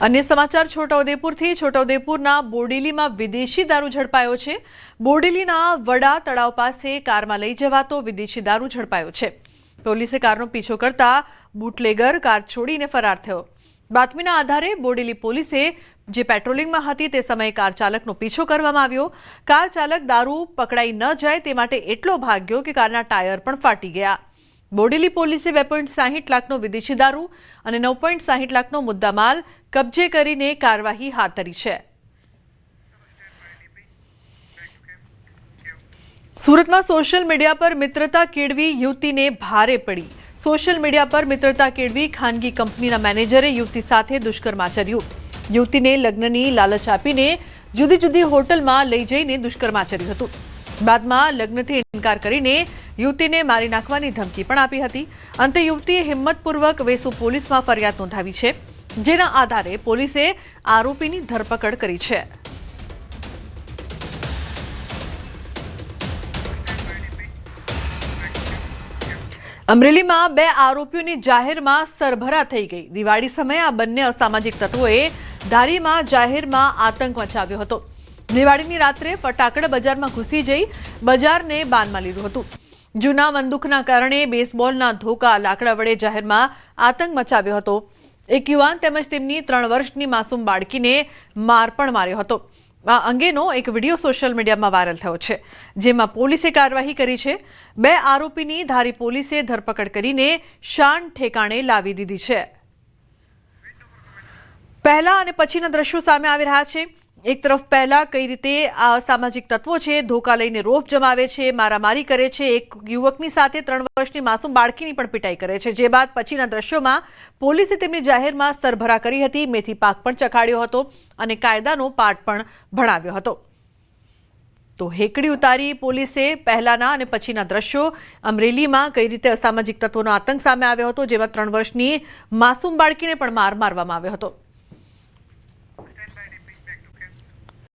अन्य समाचार છોટાઉદેપુરથી છોટાઉદેપુરના બોડેલીમાં વિદેશી દારૂ ઝડપાયો છે। બોડેલીના વડા તળાવ પાસે કારમાં લઈ જવાતો વિદેશી દારૂ ઝડપાયો છે। પોલીસે કારનો પીછો કરતા બુટલેગર કાર છોડીને ફરાર થયો। બાતમીના આધારે બોડેલી પોલીસે જે પેટ્રોલિંગમાં હતી તે સમયે કાર ચાલકનો પીછો કરવામાં આવ્યો। કાર ચાલક દારૂ પકડાઈ ન જાય તે માટે એટલો ભાગ્યો કે કારના ટાયર પણ ફાટી ગયા। બોડેલી પોલીસે 2.60 લાખનો વિદેશી દારૂ અને 9.60 લાખનો મુદ્દામાલ કબજે કરીને કાર્યવાહી હાથ ધરી છે। સુરતમાં સોશિયલ મીડિયા પર મિત્રતા કેળવી યુવતીને ભારે પડી। સોશિયલ મીડિયા પર મિત્રતા કેળવી ખાનગી કંપનીના મેનેજરે યુવતી સાથે દુષ્કર્મ આચર્યું। યુવતીને લગ્નની લાલચ આપીને જુદી જુદી હોટલમાં લઈ જઈને દુષ્કર્મ આચર્યું હતું। બાદમાં લગ્નથી ઇનકાર કરીને યુવતીને મારી નાખવાની ધમકી પણ આપી હતી। અંતે યુવતીએ હિંમતપૂર્વક વેસુ પોલીસમાં ફરિયાદ નોંધાવી છે, જેના આધારે પોલીસે આરોપીની ધરપકડ કરી છે। અમરેલીમાં 2 આરોપીઓની જાહેરમાં સરભરા થઈ ગઈ। દિવાળી સમયે આ બંને અસામાજિક તત્વોએ ધારીમાં જાહેરમાં આતંક મચાવ્યો હતો। દિવાળીની રાત્રે ફટાકડા બજારમાં ઘૂસી જઈ બજારને બાનમાં લીધું હતું। જૂના બંદૂકના કારણે બેસબોલના ધોકા લાકડા વડે જાહેરમાં આતંક મચાવ્યો હતો। એક યુવાન તેમજ તેમની 3 વર્ષની માસૂમ બાળકીને માર પણ માર્યો હતો। આ અંગેનો એક વિડીયો સોશિયલ મીડિયામાં વાયરલ થયો છે, જેમાં પોલીસે કાર્યવાહી કરી છે। 2 આરોપીની ધારી પોલીસે ધરપકડ કરીને શાન ઠેકાણે લાવી દીધી છે। પહેલા અને પછીના દ્રશ્યો સામે આવી રહ્યા છે। એક તરફ પહેલા કઈ રીતે આ સામાજિક તત્વો છે ધોકા લઈને રોફ જમાવે છે, મારામારી કરે છે, એક યુવકની સાથે 3 વર્ષની માસૂમ બાળકીની પણ પિટાઈ કરે છે। જે બાદ પછીના દ્રશ્યોમાં પોલીસે તેમની જાહેરમાં સરભરા કરી હતી, મેથી પાક પણ ચખાડ્યો હતો અને કાયદાનો પાઠ પણ ભણાવ્યો હતો। તો હેકડી ઉતારી પોલીસે પહેલાના અને પછીના દ્રશ્યો। અમરેલીમાં કઈ રીતે અસામાજિક તત્વોનો આતંક સામે આવ્યો હતો, જેમાં 3 વર્ષની માસૂમ બાળકીને પણ મારવામાં આવ્યો હતો।